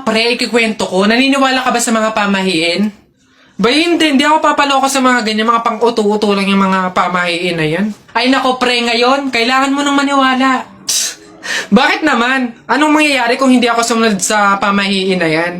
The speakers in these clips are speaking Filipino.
pre, ikikwento ko. Naniniwala ka ba sa mga pamahiin? Ba hindi ako papaloko sa mga ganyan, mga pang-uto-uto lang yung mga pamahiin na yan. Ay nako pre, ngayon, kailangan mo nang maniwala. Bakit naman? Anong mangyayari kung hindi ako sumunod sa pamahiin na yan?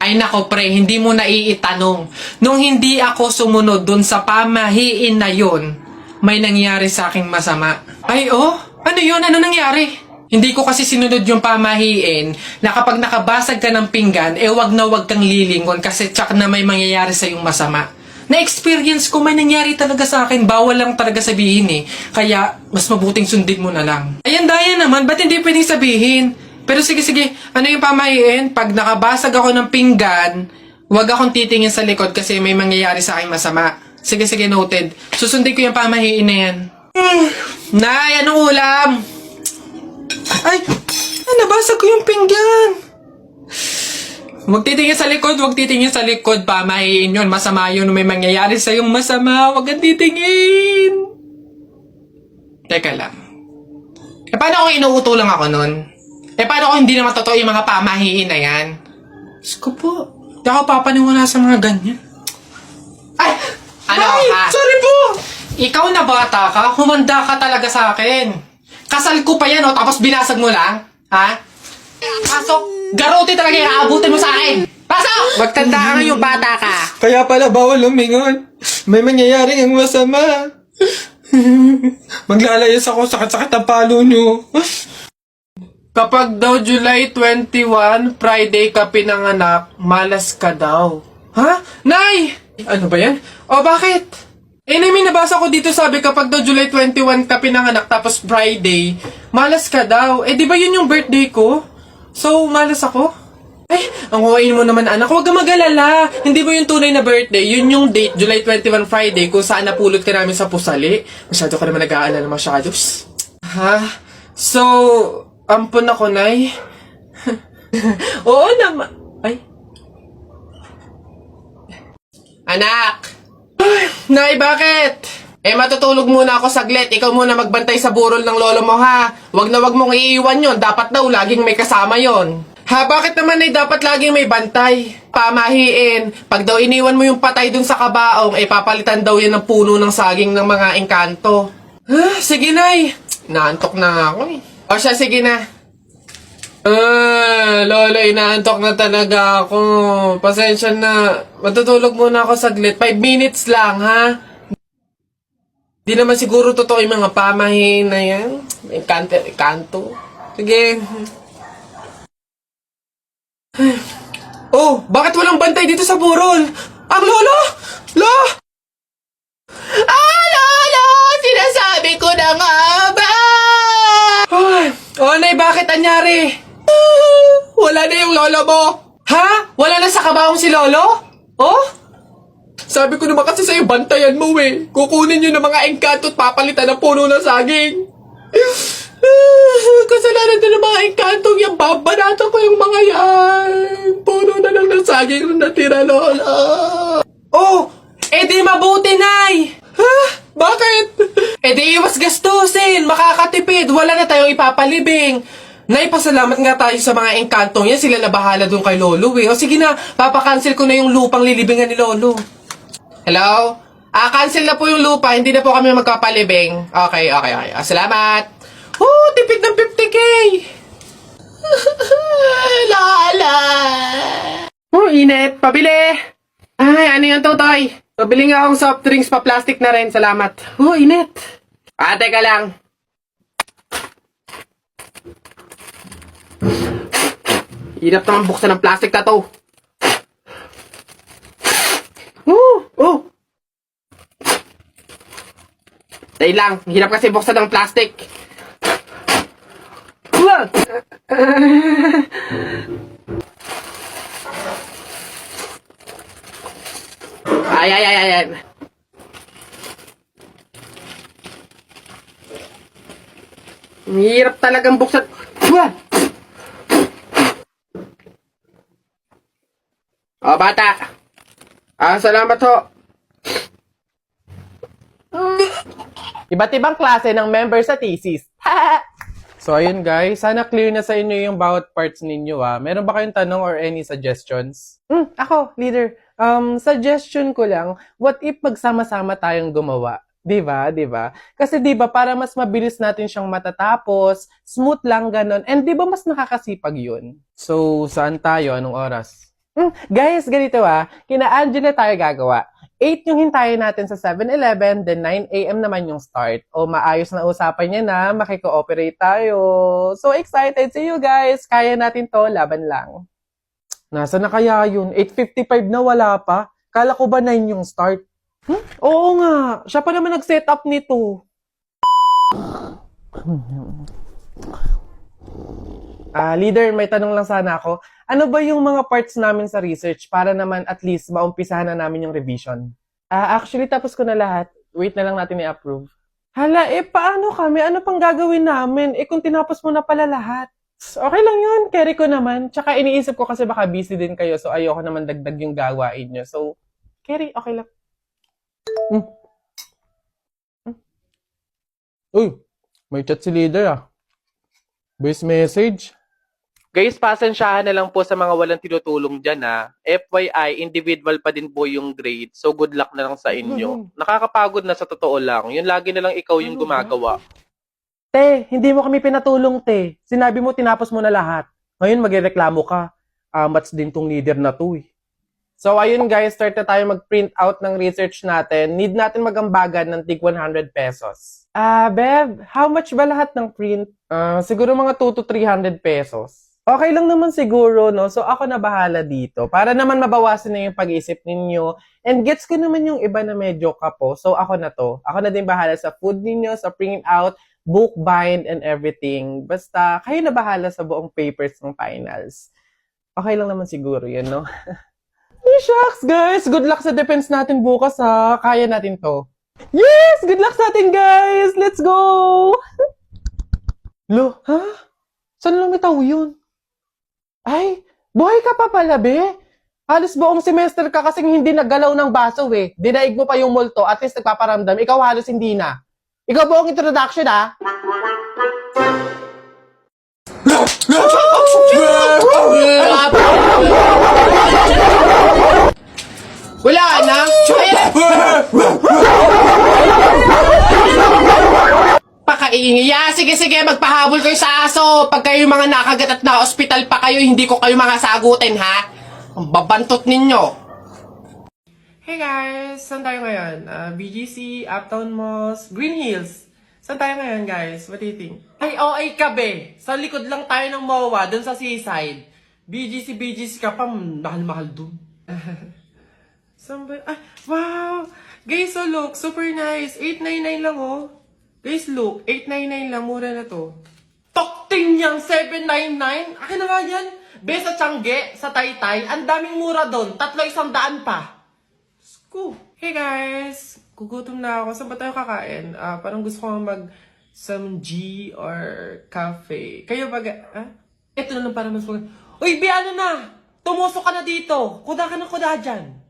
Ay nako pre, hindi mo naiitanong. Nung hindi ako sumunod dun sa pamahiin na yun, may nangyari sa aking masama. Ay ano yun? Ano nangyari? Hindi ko kasi sinunod yung pamahiin na kapag nakabasag ka ng pinggan, wag na wag kang lilingon kasi tsak na may mangyayari sa yung masama. Na-experience ko, may nangyari talaga sa akin. Bawal lang talaga sabihin eh. Kaya, mas mabuting sundin mo na lang. Ayan, daya naman. Ba't hindi pwedeng sabihin? Pero sige. Ano yung pamahiin? Pag nakabasag ako ng pinggan, wag akong titingin sa likod kasi may mangyayari sa akin masama. Sige, noted. Susundin ko yung pamahiin na yan. Nay, anong ulam? Ay, nabasag ko yung pinggan. Huwag titingin sa likod, pamahiin yun. Masama yun, may mangyayari sa yung masama. Huwag kang titingin. Teka lang. Paano kung inuuto lang ako nun? Paano kung hindi naman totoo yung mga pamahiin na yan? Diyos ko po, hindi ako papaniwala sa mga ganyan. Ay! Sorry po! Ikaw na bata ka, humanda ka talaga sa akin. Kasal ko pa yan, tapos binasag mo lang? Ha? Pasok! Garote talaga yung aabutin mo sa akin! Pasok! Magtanda ka yung bata ka. Kaya pala bawal lumingon. May mangyayari ang masama. Maglalayas ako, sakit-sakit ang palo nyo. Kapag daw July 21, Friday ka pinanganak, malas ka daw. Ha? Nay! Ano ba yan? Bakit? Nay, may nabasa ko dito sabi kapag daw July 21 ka pinanganak tapos Friday, malas ka daw. Di ba yun yung birthday ko? So, malas ako? Ang huwain mo naman anak, huwag kang mag-alala. Hindi mo yung tunay na birthday, yun yung date, July 21 Friday, kung saan napulot ka namin sa pusali. Masyado ka naman nag-aalala masyados. Ha? So, ampun ako, Nay. Oo naman. Ay. Anak! Nay, bakit? Matutulog muna ako saglit. Ikaw muna magbantay sa burol ng lolo mo, ha? Wag na wag mong iiwan yon. Dapat daw laging may kasama yon. Ha, bakit naman ay dapat laging may bantay? Pamahiin. Pag daw iniwan mo yung patay dun sa kabaong, papalitan daw yan ng puno ng saging ng mga engkanto. Sige, Nay. Naantok na nga ako eh. O siya, sige na. Lolo, inaantok na talaga ako. Pasensya na. Matutulog muna ako saglit. 5 minutes lang, ha? Di naman siguro totoo yung mga pamahiin na yan. Engkanto. Sige. Bakit walang bantay dito sa burol? Ang lolo! Lolo! Sinasabi ko na nga ba? Nay, bakit anyari? Wala na yung lolo mo. Ha? Wala na sa kabaong si lolo? Sabi ko naman kasi sa'yo, bantayan mo eh. Kukunin nyo ng mga engkanto at papalitan ng puno ng saging. Kasalanan din ng mga engkantong yan. Babanatan ko yung mga yan. Puno na lang ng saging na natira, lola. Di mabuti, Nay. Ha? Bakit? Di iwas gastusin. Makakatipid. Wala na tayong ipapalibing. Nay, pasalamat nga tayo sa mga engkantong yan. Sila na bahala dun kay lolo eh. Sige na, papakancel ko na yung lupang lilibingan ni lolo. Hello? Cancel na po yung lupa. Hindi na po kami magpapalibing. Okay. Salamat. Tipid ng 50K. Lala. Init. Pabili. Ay, ano yung tutoy? Pabili nga akong soft drinks pa plastic na rin. Salamat. Init. Teka lang. Hirap naman buksan ng plastic na to. Dahil lang, hirap kasi buksan ng plastic. Ay. Hirap talagang buksan. Bata. Salamat ho. Iba't ibang klase ng member sa thesis. So, ayun guys. Sana clear na sa inyo yung bawat parts ninyo Meron ba kayong tanong or any suggestions? Ako, leader. Suggestion ko lang, what if magsama-sama tayong gumawa? 'Di ba? 'Di ba? Kasi 'di ba para mas mabilis natin siyang matatapos, smooth lang ganon. And 'di ba mas nakakasipag 'yun? So, saan tayo? Anong oras? Guys, ganito kina Angela tayo gagawa. 8 yung hintayin natin sa 7-Eleven, then 9 a.m. naman yung start. O maayos na usapan niya na, makiko-operate tayo. So excited! See you guys! Kaya natin to, laban lang. Nasa na kaya yun? 8:55 na wala pa? Kala ko ba 9 yung start? Oo nga, siya pa naman nag-set up nito. Leader, may tanong lang sana ako. Ano ba yung mga parts namin sa research para naman at least maumpisahan na namin yung revision? Actually, tapos ko na lahat. Wait na lang natin i-approve. Hala, paano kami? Ano pang gagawin namin? Kung tinapos mo na pala lahat. Okay lang yun, carry ko naman. Tsaka iniisip ko kasi baka busy din kayo, so ayoko naman dagdag yung gawain nyo. So, carry, okay lang. Uy, may chat si leader Voice message. Guys, pasensyahan na lang po sa mga walang tinutulong dyan FYI, individual pa din po yung grade. So, good luck na lang sa inyo. Nakakapagod na sa totoo lang. Yun lagi na lang ikaw yung gumagawa. Te, hindi mo kami pinatulong, te. Sinabi mo, tinapos mo na lahat. Ngayon, magreklamo ka. Mats din tong leader na to So, ayun guys, start na tayo mag-print out ng research natin. Need natin magambagan ng tig 100 pesos. Bev, how much ba lahat ng print? Siguro mga 2 to 300 pesos. Okay lang naman siguro, no? So, ako na bahala dito. Para naman mabawasan na yung pag-iisip ninyo. And gets ko naman yung iba na medyo kapo. So, ako na to. Ako na din bahala sa food ninyo, sa print out, book bind, and everything. Basta, kayo na bahala sa buong papers ng finals. Okay lang naman siguro yun, no? Shucks, guys! Good luck sa defense natin bukas, Kaya natin to. Yes! Good luck sa atin, guys! Let's go! Lo, Saan lumitaw yun? Ay, buhay ka pa pala, be. Halos buong semester ka kasing hindi naggalaw ng baso, Dinaig mo pa yung multo, at least nagpaparamdam. Ikaw halos hindi na. Ikaw buong introduction, Wala na! Pakaingay. Sige, magpahabol kayo sa aso. Pag kayo mga nakagat at na-hospital pa kayo, hindi ko kayo mga sagutin, Ang babantot ninyo. Hey guys! Saan tayo ngayon? BGC, Uptown Malls, Green Hills. Saan tayo ngayon, guys? What do you think? Ay, OA ka, be! Sa likod lang tayo ng MOA, dun sa seaside. BGC ka pa, mahal-mahal dun. Ay, wow! Guys, so look, super nice. 899 lang, Guys, look, 899 lang, mura na to. Tokting niyang 799? Akin na nga yan. Be, sa Tiangge, sa Taytay, ang daming mura doon. 300 pa. Sko. Hey guys, gugutom na ako. Saan ba tayo kakain? Parang gusto ko mag some G or cafe. Kayo ba? Ito na lang para mas... Uy, Be, ano na? Tumusok ka na dito. Kuda ka ng kuda dyan.